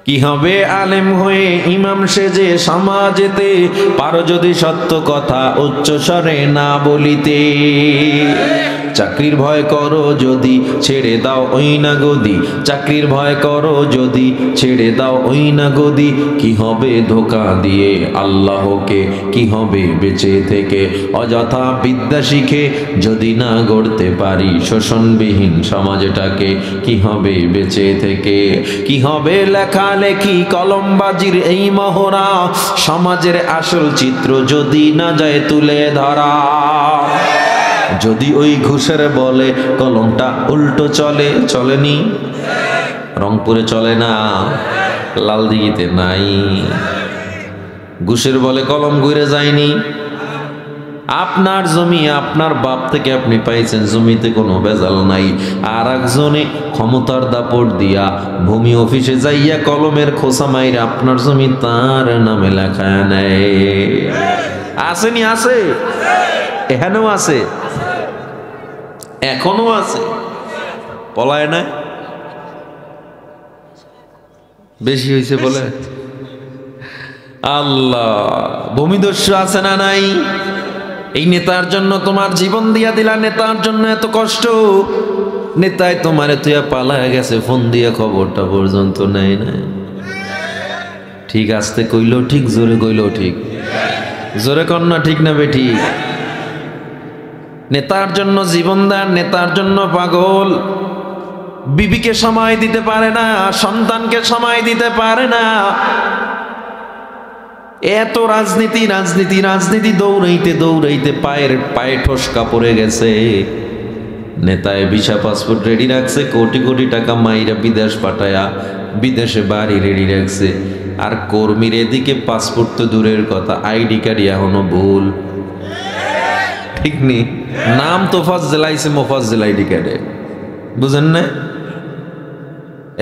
কি হবে আলেম হয়ে ইমাম সেজে সমাজেতে, পারো যদি সত্য কথা উচ্চ স্বরে না বলিতে। চাকরির ভয় করো যদি ছেড়ে দাও ওই না গদি, চাকরির ভয় করো যদি ছেড়ে দাও ওই না গদি। কি হবে ধোঁকা দিয়ে আল্লাহকে, কি হবে বেঁচে থেকে অযথা বিদ্যা শিখে যদি না গড়তে পারি শোষণবিহীন সমাজটাকে। কি হবে বেঁচে থেকে, কি হবে লেখালেখি কলমবাজির এই মহড়া, সমাজের আসল চিত্র যদি না যায় তুলে ধরা। যদি ওই ঘুষের বলে কলমটা উল্টো চলে, চলেনি? রংপুরে চলে না, লালদিঘিতে নাই। ঘুষের বলে কলম ঘুরে যায়নি। আপনার জমি আপনার বাপ থেকে আপনি পাইছেন, জমিতে কোনো ভেজাল নাই। আর একজনে ক্ষমতার দাপট দিয়া ভূমি অফিসে যাইয়া কলমের খোসা মাইরে আপনার জমি তার নামে লেখা নেয়। আসেনি? আছে, এখানেও আছে, এখনো আছে। পলায় না, বেশি হয়েছে বলে। আল্লাহ, ভূমিদস্যু আছে না নাই? এই নেতার জন্য তোমার জীবন দিয়া দিলা, নেতার জন্য এত কষ্ট। নেতায় তোমারে তুইয়া পালায় গেছে, ফোন দিয়ে খবরটা পর্যন্ত নেয় না। ঠিক আসতে কইলো ঠিক, জোরে কইলো ঠিক। জোরে কন্যা ঠিক না বেঠি? নেতার জন্য জীবন দেন, নেতার জন্য পাগল। বিবিকে সময় দিতে পারে না, সন্তানকে সময় দিতে পারে না। এত রাজনীতি রাজনীতি রাজনীতি, দৌড়াইতে দৌড়াইতে পায়ে ঠোসকা পড়ে গেছে। নেতায় ভিসা পাসপোর্ট রেডি রাখছে, কোটি কোটি টাকা মাইরা বিদেশ পাঠায়া বিদেশে বাড়ি রেডি রাখছে। আর কর্মীর এদিকে পাসপোর্ট তো দূরের কথা, আইডি কার্ড এখনো ভুল। ঠিক নেই? নাম তো ফাজ্জেলাইছে মোফাজ্জেল আইডি কার্ডে, বুঝেন না?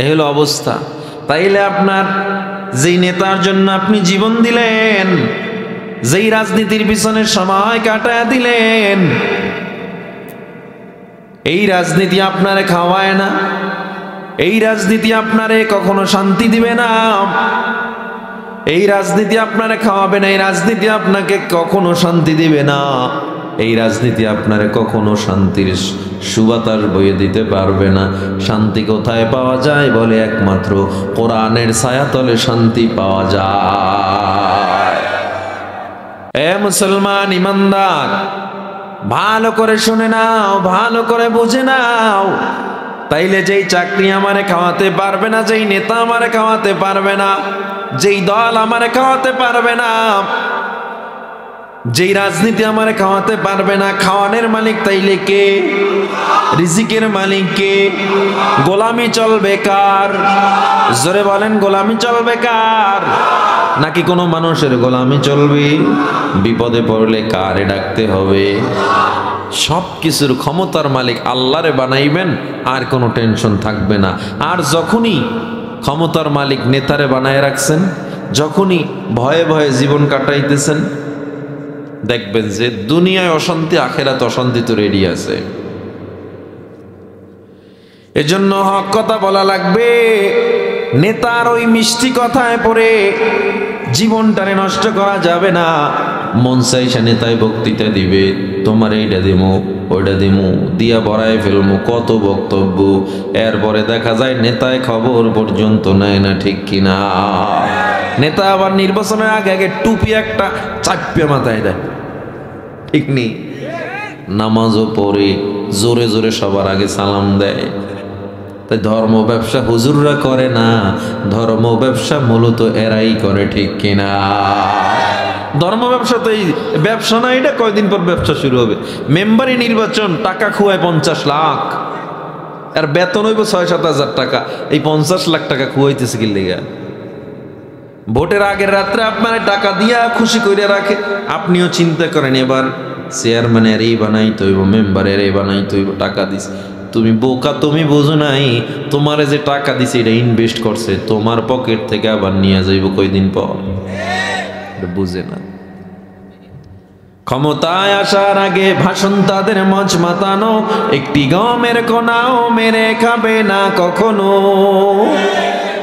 এই হলো অবস্থা। তাইলে আপনার যেই নেতার জন্য আপনি জীবন দিলেন, যেই রাজনীতির পিছনে সময় কাটায় দিলেন, এই রাজনীতি আপনারে খাওয়ায় না, এই রাজনীতি আপনারে কখনো শান্তি দিবে না, এই রাজনীতি আপনারে খাওয়াবে না, এই রাজনীতি আপনাকে কখনো শান্তি দিবে না, এই রাজনীতি আপনারে কখনো শান্তির সুবাতাস বইয়ে দিতে পারবে না। শান্তি কোথায় পাওয়া যায় বলে? একমাত্র কোরআনের ছায়াতলে শান্তি পাওয়া যায়। এ মুসলমান ইমানদার, ভালো করে শুনে নাও, ভালো করে বুঝে নাও। তাইলে যেই চাকরি আমারে খাওয়াতে পারবে না, যেই নেতা আমারে খাওয়াতে পারবে না, যেই দল আমারে খাওয়াতে পারবে না, যেই রাজনীতি আমারে খাওয়াতে পারবে না, খাওয়ানোর মালিক তাইলে কে? রিজিকের মালিক কে? গোলামি চলবে কার? জোরে বলেন, গোলামি চলবে কার? নাকি কোনো মানুষের গোলামি চলবে? বিপদে পড়লে কারে ডাকতে হবে? সব কিছুর ক্ষমতার মালিক আল্লাহরে বানাইবেন, আর কোনো টেনশন থাকবে না। আর যখনই ক্ষমতার মালিক নেতারে বানায় রাখছেন, যখনই ভয়ে ভয়ে জীবন কাটাইতেছেন, দেখবেন যে দুনিয়ায় অশান্তি, আখেরাতে অশান্তি তো রেডি আছে। এজন্য হক কথা বলা লাগবে। নেতার ওই মিষ্টি কথায় পড়ে জীবনটারে নষ্ট করা যাবে না। মন চাইছে নেতায় বক্তৃতা দিবে, তোমার এইটা দিমু ওইটা দিমু দিয়া ভরায় ফেলমু, কত বক্তব্য। এরপরে দেখা যায় নেতায় খবর পর্যন্ত নেয় না, ঠিক কিনা? নেতা আবার নির্বাচনের আগে আগে টুপি একটা চাপিয়ে মাথায় দেয়, ঠিক নেই? নামাজও পড়ে জোরে জোরে সবার আগে সালাম দেয়। তাই ধর্ম ব্যবসা হুজুররা করে না, ধর্ম ব্যবসা মূলত এরাই করে, ঠিক কিনা? ধর্ম ব্যবসা তো এই ব্যবসা না, এটা কয়দিন পর ব্যবসা শুরু হবে। মেম্বারি নির্বাচন, টাকা খুয়ায় 50 লাখ, আর বেতন হইব 6-7 হাজার টাকা। এই 50 লাখ টাকা খুয়াইতেছে কি লেগা? ভোটের আগের রাত্রে আপনার টাকা দিয়া খুশি করে রাখে। আপনিও চিন্তা করেন, এবার চেয়ারম্যানের এই বানাইতে হইব, মেম্বারের এই বানাইতে হইব, টাকা দিস। তুমি বোকা, তুমি বোঝো নাই তোমারে যে টাকা দিছে এটা ইনভেস্ট করছে, তোমার পকেট থেকে আবার নিয়ে যাইব কয়দিন পর। বুঝে না। ক্ষমতায় আসার আগে ভাষণ তাদের মঞ্চ মাতানো, একটি গমের কোনাও মেরে খাবে না কখনো।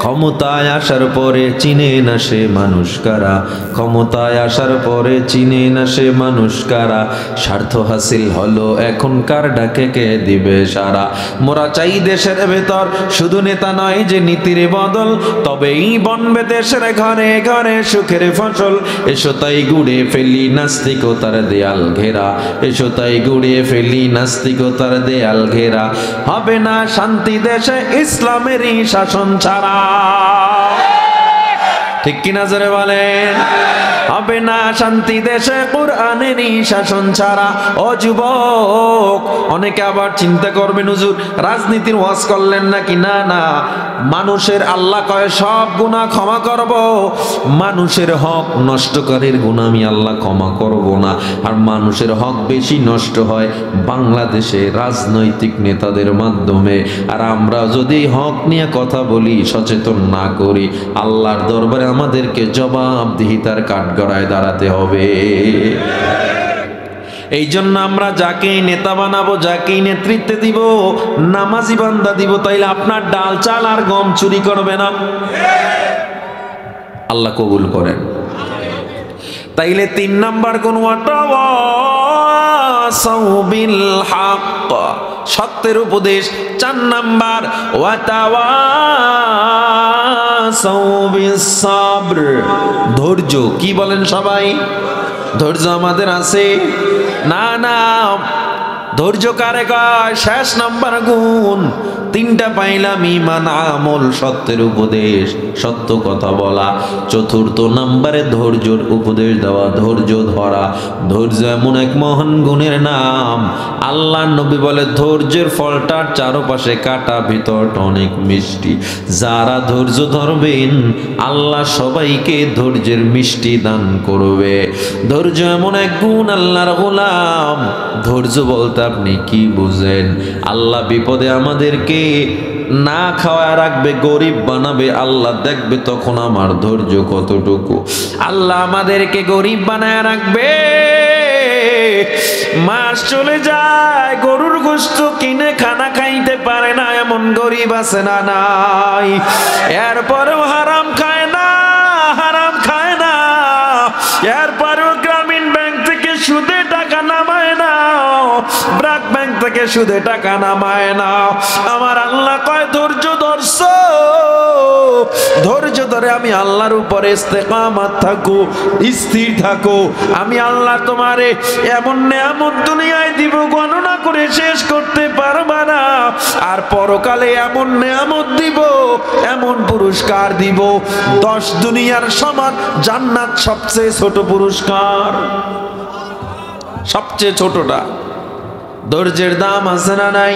ক্ষমতায় আসার পরে চিনে না সে মানুষ কারা, ক্ষমতায় আসার পরে চিনে না সে মানুষ কারা, স্বার্থ হাসিল হলো এখনকার ডাকে কে দিবে সারা। মোরা চাই দেশের ভেতর শুধু নেতা নয় যে নীতির বদল, তবেই বনবে দেশের ঘরে ঘরে সুখের ফসল। এসো তাই গুড়ে ফেলি নাস্তিকতার দেয়াল ঘেরা, এসো তাই গুড়ে ফেলি নাস্তিকতার দেয়াল ঘেরা, হবে না শান্তি দেশে ইসলামেরই শাসন ছাড়া। ঠিক কিনা জোরে বলেন? হবে না শান্তি দেশে কোরআনেরই শাসন ছাড়া। ও যুবক, অনেকে আবার চিন্তা করবেন হুজুর রাজনীতির ওয়াজ করলেন নাকি? না না, মানুষের আল্লাহ কয় সব গুনাহ ক্ষমা করব, মানুষের হক নষ্টকারীর গুনাহ আমি আল্লাহ ক্ষমা করব না। আর মানুষের হক বেশি নষ্ট হয় বাংলাদেশে রাজনৈতিক নেতাদের মাধ্যমে। আর আমরা যদি হক নিয়ে কথা বলি, সচেতন না করি, আল্লাহর দরবারে আমাদেরকে জবাবদিহিতার কাঠগড়ায় দাঁড়াতে হবে। এই জন্য আমরা যাকেই নেতা বানাবো, যাকেই নেতৃত্বে দিব, নামাজি বান্দা দিব, তাইলে আপনার ডাল চাল আর গম চুরি করবে না। আল্লাহ কবুল করেন। তাইলে 3 নাম্বার গুণ ওয়াতাওয়াসাউ বিল হক, সত্যের উপদেশ। 4 নাম্বার ওয়াতাওয়াসাউ বিস সাবর, ধৈর্য। কি বলেন সবাই? ধৈর্য আমাদের আছে না? না, ধৈর্য কারে কয়? শেষ নাম্বার গুণ 3টা পাইলাম, ঈমান, আমল, সত্যের উপদেশ, সত্য কথা বলা। 4র্থ নাম্বারে ধৈর্যর উপদেশ দেওয়া, ধৈর্য ধরা। ধৈর্য এমন এক মহান গুণের নাম, আল্লাহ নবী বলে ধৈর্যের ফলটার চারপাশে কাটা, ভিতরটা অনেক মিষ্টি। যারা ধৈর্য ধরবেন আল্লাহ সবাইকে ধৈর্যের মিষ্টি দান করবে। ধৈর্য এমন এক গুণ আল্লাহর গোলাম। ধৈর্য বলতে আপনি কি বুঝেন? আল্লাহ বিপদে আমাদেরকে না খাওয়া রাখবে, গরিব বানাবে, আল্লাহ দেখবে তখন আমার ধৈর্য কতটুকু। আল্লাহ আমাদেরকে গরিব বানায় রাখবে, মাস চলে যায় গরুর গোশত কিনে খানা খাইতে পারে না, এমন গরিব আছে না? নাই। এরপরেও হারাম খায় না, হারাম খায় না। এরপরেও গ্রামীণ ব্যাংক থেকে সুদে টাকা নামায় না, ব্র্যাক ব্যাংক থেকে সুদে টাকা নামায় না। আমার আল্লাহ কয় ধৈর্য ধরছো, ধৈর্য ধরে আমি আল্লাহর উপরে ইস্তেকামাত থাকো, স্থির থাকো। আমি আল্লাহ তোমারে এমন নেয়ামত দুনিয়ায় দিব গণনা করে শেষ করতে পারবা না। আর পরকালে এমন নেয়ামত দিব, এমন পুরস্কার দিব, 10 দুনিয়ার সমান। জান্নাত সবচেয়ে ছোট পুরস্কার, সবচেয়ে ছোটটা। ধৈর্যের দাম আছে না নাই?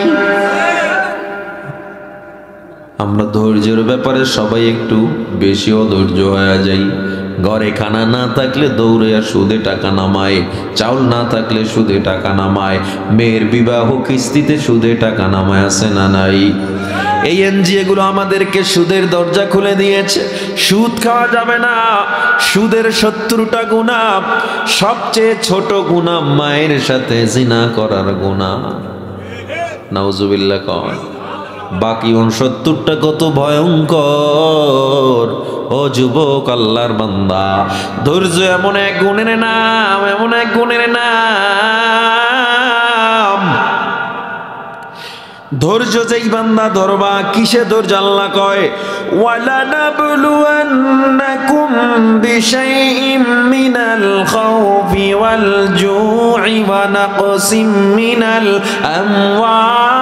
আমরা ধৈর্যের ব্যাপারে সবাই একটু বেশি অধৈর্য হয়ে যাই। ঘরে খানা না থাকলে দৌড়ে সুদে টাকা নামায়, চাউল না থাকলে সুদে টাকা নামায়, মেয়ের বিবাহ কিস্তিতে সুদে টাকা নামায়, আছে না নাই? এই এনজিও গুলো আমাদেরকে সুদের দরজা খুলে দিয়েছে। সুদ খাওয়া যাবে না। সুদের 70টা গুনাহ, সবচেয়ে ছোট গুনাহ মায়ের সাথে জিনা করার গুনাহ। নাউজুবিল্লাহ কয়। বাকি 69টা কত ভয়ঙ্কর। ও যুবক, আল্লাহর বান্দা, ধৈর্য এমন এক গুণের নাম, এমন এক গুণের নাম। ধৈর্য যেই বান্দা ধরবা, কিসে ধৈর্য? আল্লাহ কয় ওয়ালানাবলুয়ান্নাকুম বিশাইইম মিনাল খাউফি ওয়াল জু'i ওয়া নাকসিম মিনাল আমওয়াল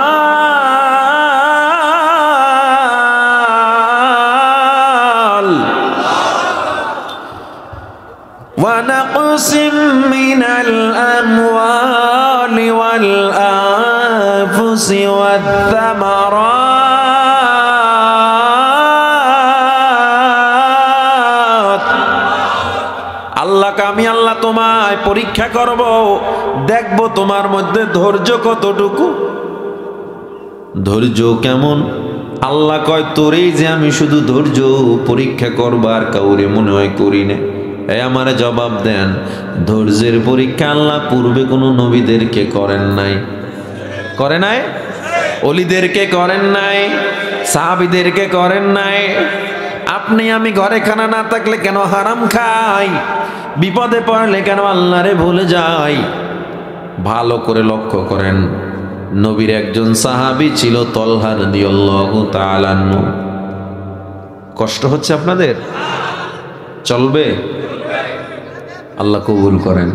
ওয়া নাকসিম মিনাল আমওয়ালি ওয়াল আনফুসি ওয়াত থামারাত। আল্লাহকে আমি আল্লাহ তোমায় পরীক্ষা করব, দেখব তোমার মধ্যে ধৈর্য কতটুকু। ধৈর্য কেমন? আল্লাহ কয় তোরেই যে আমি শুধু ধৈর্য পরীক্ষা করবার কাউরে মনে হয় করি না। আমারে জবাব দেন, ধৈর্যের পরীক্ষা আল্লাহ পূর্বে কোনো নবীদেরকে করেন নাই? করে নাই? ওলিদেরকে করেন নাই? সাহাবীদেরকে করেন নাই? আপনি আমি ঘরে খানা না থাকলে কেন হারাম খাই, বিপদে পড়লে কেন আল্লাহরে ভুলে যাই। ভালো করে লক্ষ্য করেন, নবীর একজন সাহাবী ছিল তলহা রাদিয়াল্লাহু তাআলা আনহু। কষ্ট হচ্ছে আপনাদের? চলবে? আল্লাহ কবুল করেন।